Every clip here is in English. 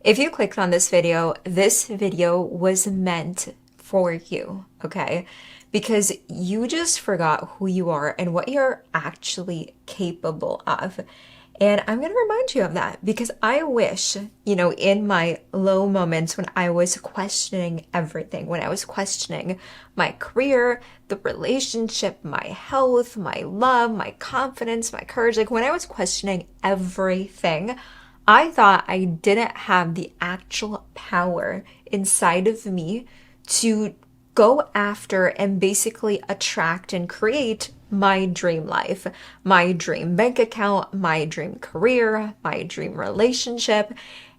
If you clicked on this video was meant for you, okay? Because you just forgot who you are and what you're actually capable of. And I'm going to remind you of that because I wish, in my low moments when I was questioning everything, when I was questioning my career, the relationship, my health, my love, my confidence, my courage, like when I was questioning everything, I thought I didn't have the actual power inside of me to go after and basically attract and create my dream life, my dream bank account, my dream career, my dream relationship.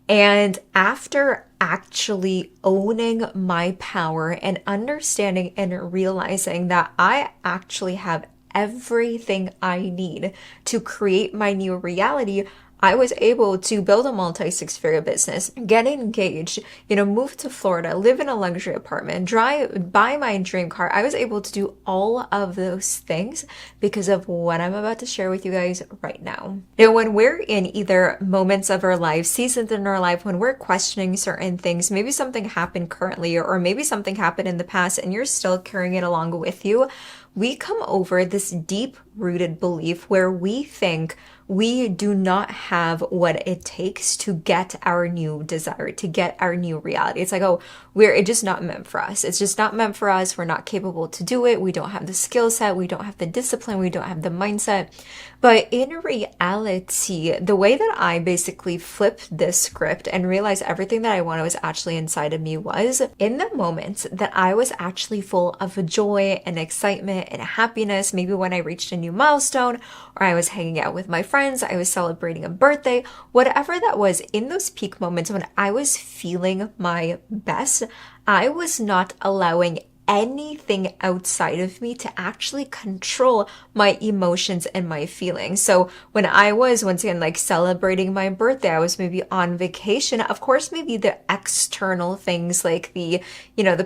And after actually owning my power and understanding and realizing that I actually have everything I need to create my new reality, I was able to build a multi-six-figure business, get engaged, move to Florida, live in a luxury apartment, buy my dream car. I was able to do all of those things because of what I'm about to share with you guys right now. Now, when we're in either moments of our life, seasons in our life, when we're questioning certain things, maybe something happened currently, or maybe something happened in the past and you're still carrying it along with you, we come over this deep-rooted belief where we think we do not have what it takes to get our new desire, to get our new reality. It's like, it's just not meant for us. It's just not meant for us. We're not capable to do it. We don't have the skill set. We don't have the discipline. We don't have the mindset. But in reality, the way that I basically flipped this script and realized everything that I wanted was actually inside of me was in the moments that I was actually full of joy and excitement and happiness, maybe when I reached a new milestone or I was hanging out with my friends, I was celebrating a birthday, whatever that was, in those peak moments when I was feeling my best, I was not allowing anything outside of me to actually control my emotions and my feelings. So when I was, once again, like celebrating my birthday, I was maybe on vacation. Of course, maybe the external things like the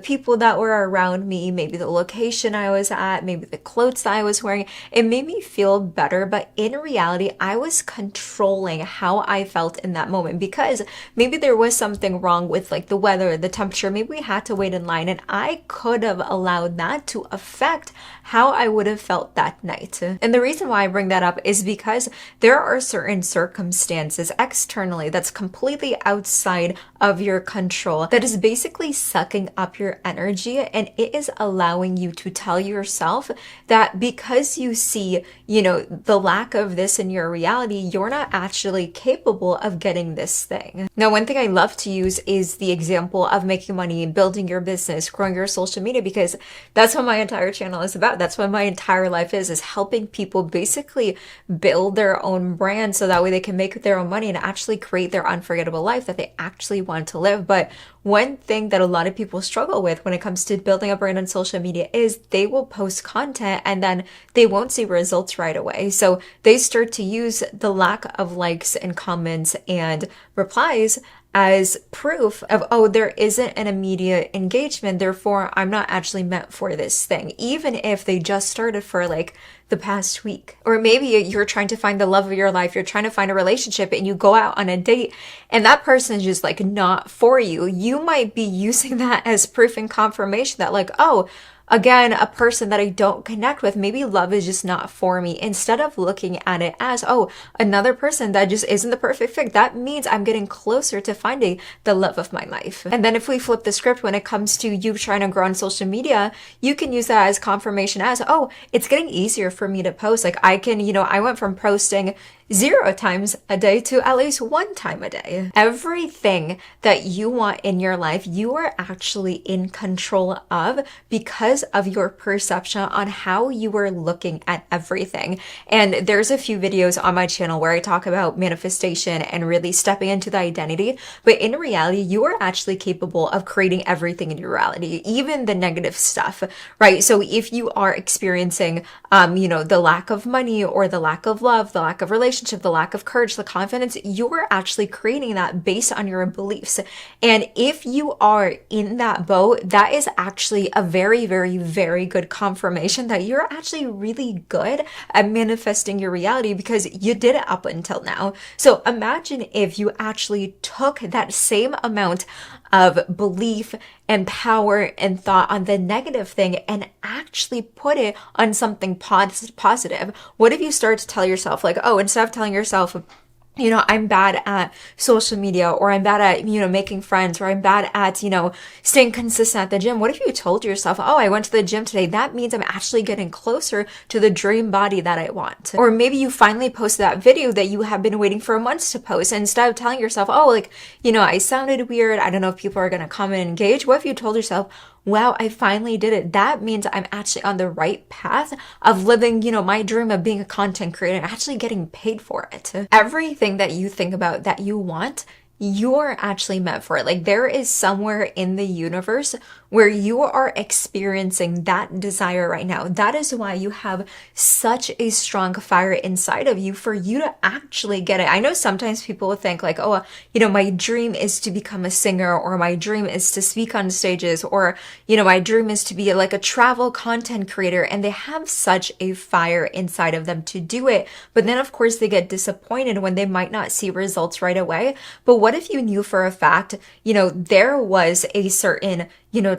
people that were around me, maybe the location I was at, maybe the clothes that I was wearing, it made me feel better. But in reality, I was controlling how I felt in that moment because maybe there was something wrong with like the weather, the temperature. Maybe we had to wait in line and I could have allowed that to affect how I would have felt that night. And the reason why I bring that up is because there are certain circumstances externally that's completely outside of your control that is basically sucking up your energy, and it is allowing you to tell yourself that because you see, the lack of this in your reality, you're not actually capable of getting this thing. Now, one thing I love to use is the example of making money, building your business, growing your social media, because that's what my entire channel is about. That's what my entire life is helping people basically build their own brand so that way they can make their own money and actually create their unforgettable life that they actually want to live. But one thing that a lot of people struggle with when it comes to building a brand on social media is they will post content and then they won't see results right away. So they start to use the lack of likes and comments and replies as proof of, there isn't an immediate engagement, therefore I'm not actually meant for this thing, even if they just started for like the past week. Or maybe you're trying to find the love of your life, you're trying to find a relationship and you go out on a date and that person is just like not for you. You might be using that as proof and confirmation that like, again, a person that I don't connect with, maybe love is just not for me. Instead of looking at it as, another person that just isn't the perfect fit, that means I'm getting closer to finding the love of my life. And then if we flip the script when it comes to you trying to grow on social media, you can use that as confirmation as, it's getting easier for me to post. Like I can, I went from posting 0 times a day to at least 1 time a day. Everything that you want in your life, you are actually in control of because of your perception on how you are looking at everything. And there's a few videos on my channel where I talk about manifestation and really stepping into the identity. But in reality, you are actually capable of creating everything in your reality, even the negative stuff, right? So if you are experiencing, the lack of money or the lack of love, the lack of relationship, relationship, the lack of courage, the confidence, you're actually creating that based on your beliefs. And if you are in that boat, that is actually a very, very, very good confirmation that you're actually really good at manifesting your reality because you did it up until now. So imagine if you actually took that same amount of belief and power and thought on the negative thing and actually put it on something positive. What if you start to tell yourself like, oh, instead of telling yourself, I'm bad at social media, or I'm bad at, making friends, or I'm bad at, staying consistent at the gym. What if you told yourself, oh, I went to the gym today. That means I'm actually getting closer to the dream body that I want. Or maybe you finally posted that video that you have been waiting for months to post. And instead of telling yourself, oh, I sounded weird, I don't know if people are going to comment and engage. What if you told yourself, wow, I finally did it. That means I'm actually on the right path of living, my dream of being a content creator and actually getting paid for it. Everything that you think about that you want, you're actually meant for it. Like there is somewhere in the universe where you are experiencing that desire right now. That is why you have such a strong fire inside of you for you to actually get it. I know sometimes people will think like, oh, my dream is to become a singer, or my dream is to speak on stages, or, my dream is to be like a travel content creator. And they have such a fire inside of them to do it. But then of course they get disappointed when they might not see results right away. But what if you knew for a fact, there was a certain,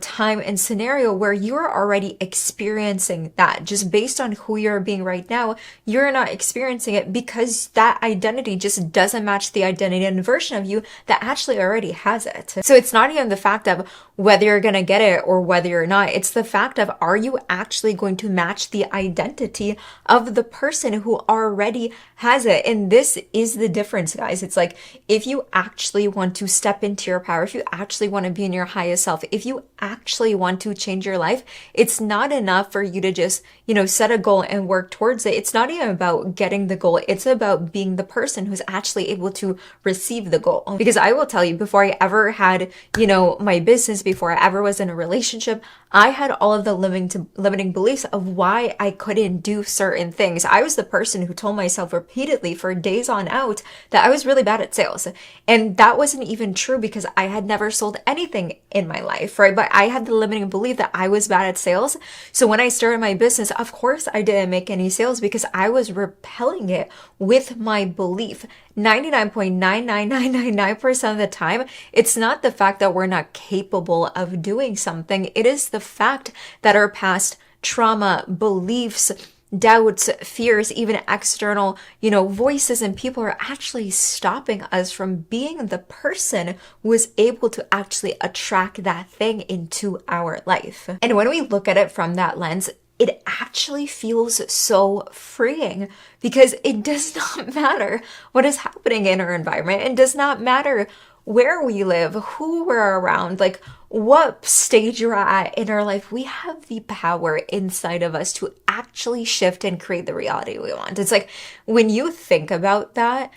time and scenario where you're already experiencing that just based on who you're being right now. You're not experiencing it because that identity just doesn't match the identity and version of you that actually already has it. So it's not even the fact of whether you're going to get it or whether you're not. It's the fact of, are you actually going to match the identity of the person who already has it? And this is the difference, guys. It's like, if you actually want to step into your power, if you actually want to be in your highest self, if you actually want to change your life, it's not enough for you to just, set a goal and work towards it. It's not even about getting the goal. It's about being the person who's actually able to receive the goal. Because I will tell you, before I ever had, my business, before I ever was in a relationship, I had all of the limiting beliefs of why I couldn't do certain things. I was the person who told myself repeatedly for days on out that I was really bad at sales. And that wasn't even true because I had never sold anything in my life, right? But I had the limiting belief that I was bad at sales. So when I started my business, of course I didn't make any sales because I was repelling it with my belief. 99.99999% of the time, it's not the fact that we're not capable of doing something. It is the fact that our past trauma, beliefs, doubts, fears, even external, voices and people are actually stopping us from being the person who is able to actually attract that thing into our life. And when we look at it from that lens, it actually feels so freeing because it does not matter what is happening in our environment. It does not matter where we live, who we're around, like what stage you're at in our life. We have the power inside of us to actually shift and create the reality we want. It's like when you think about that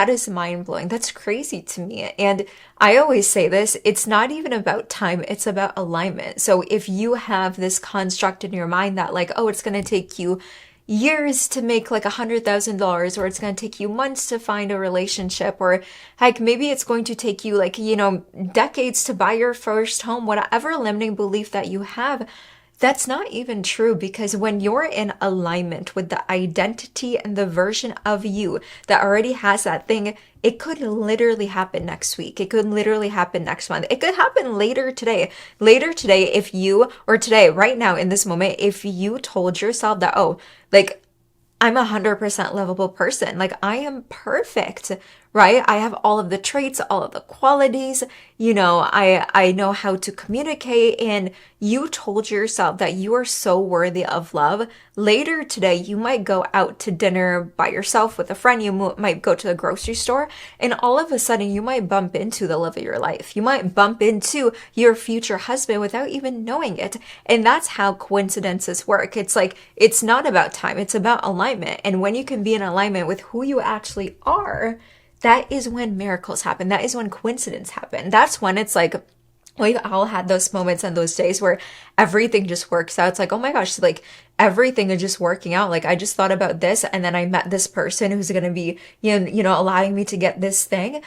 is mind-blowing. That's crazy to me. And I always say this, it's not even about time, it's about alignment. So if you have this construct in your mind that like, oh, it's going to take you years to make like $100,000, or it's going to take you months to find a relationship, or heck, maybe it's going to take you like, decades to buy your first home, whatever limiting belief that you have. That's not even true, because when you're in alignment with the identity and the version of you that already has that thing, it could literally happen next week. It could literally happen next month. It could happen later today. Later today, if you, or today, right now in this moment, if you told yourself that, oh, like, I'm 100% lovable person. Like I am perfect, right? I have all of the traits, all of the qualities, I know how to communicate, and you told yourself that you are so worthy of love. Later today, you might go out to dinner by yourself with a friend. You might go to the grocery store, and all of a sudden you might bump into the love of your life. You might bump into your future husband without even knowing it. And that's how coincidences work. It's like, it's not about time. It's about alignment. And when you can be in alignment with who you actually are, that is when miracles happen. That is when coincidence happen. That's when it's like, We've all had those moments and those days where everything just works out. It's like, oh my gosh, like everything is just working out. Like I just thought about this and then I met this person who's going to be, allowing me to get this thing.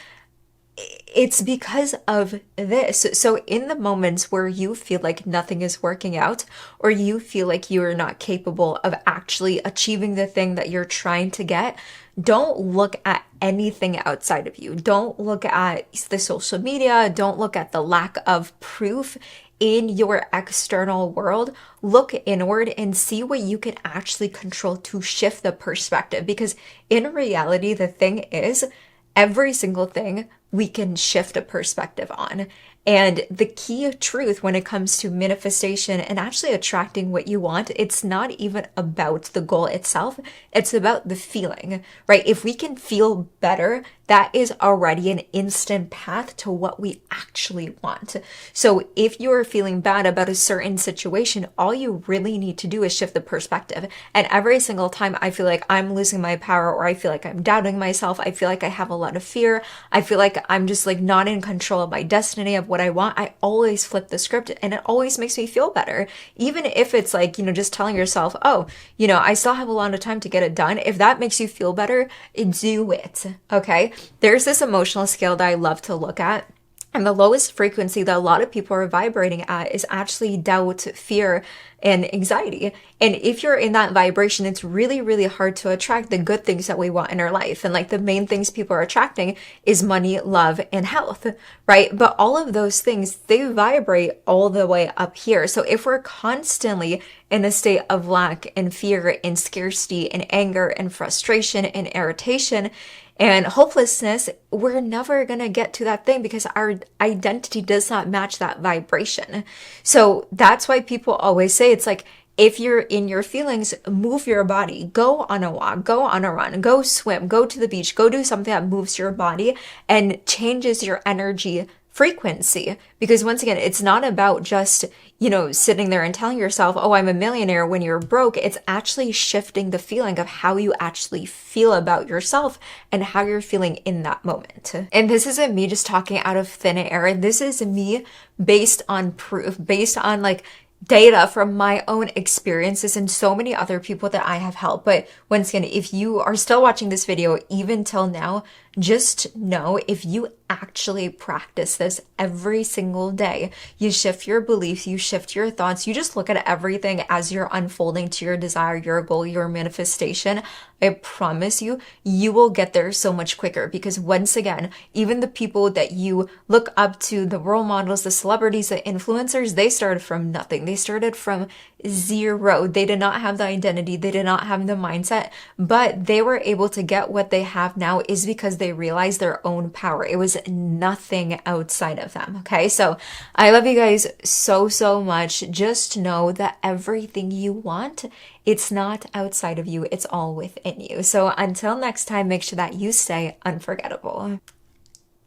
It's because of this. So in the moments where you feel like nothing is working out, or you feel like you are not capable of actually achieving the thing that you're trying to get, don't look at anything outside of you. Don't look at the social media. Don't look at the lack of proof in your external world. Look inward and see what you can actually control to shift the perspective. Because in reality, the thing is, every single thing we can shift a perspective on. And the key truth when it comes to manifestation and actually attracting what you want, it's not even about the goal itself. It's about the feeling, right? If we can feel better, that is already an instant path to what we actually want. So if you're feeling bad about a certain situation, all you really need to do is shift the perspective. And every single time I feel like I'm losing my power, or I feel like I'm doubting myself, I feel like I have a lot of fear, I feel like I'm just like not in control of my destiny, of what I want, I always flip the script and it always makes me feel better. Even if it's like, just telling yourself, oh, I still have a lot of time to get it done. If that makes you feel better, do it. Okay. There's this emotional scale that I love to look at. And the lowest frequency that a lot of people are vibrating at is actually doubt, fear, and anxiety. And if you're in that vibration, it's really, really hard to attract the good things that we want in our life. And like the main things people are attracting is money, love, and health, right? But all of those things, they vibrate all the way up here. So if we're constantly in a state of lack and fear and scarcity and anger and frustration and irritation and hopelessness, we're never going to get to that thing because our identity does not match that vibration. So that's why people always say it's like, if you're in your feelings, move your body, go on a walk, go on a run, go swim, go to the beach, go do something that moves your body and changes your energy frequency. Because once again, it's not about just, sitting there and telling yourself, oh, I'm a millionaire when you're broke. It's actually shifting the feeling of how you actually feel about yourself and how you're feeling in that moment. And this isn't me just talking out of thin air. This is me based on proof, based on like data from my own experiences and so many other people that I have helped. But once again, if you are still watching this video, even till now, just know if you actually practice this every single day, you shift your beliefs, you shift your thoughts, you just look at everything as you're unfolding to your desire, your goal, your manifestation, I promise you, you will get there so much quicker. Because once again, even the people that you look up to, the role models, the celebrities, the influencers, they started from nothing. They started from zero. They did not have the identity. They did not have the mindset, but they were able to get what they have now is because they realized their own power. It was nothing outside of them. Okay. So I love you guys so, so much. Just know that everything you want, it's not outside of you. It's all within you. So until next time, make sure that you stay unforgettable.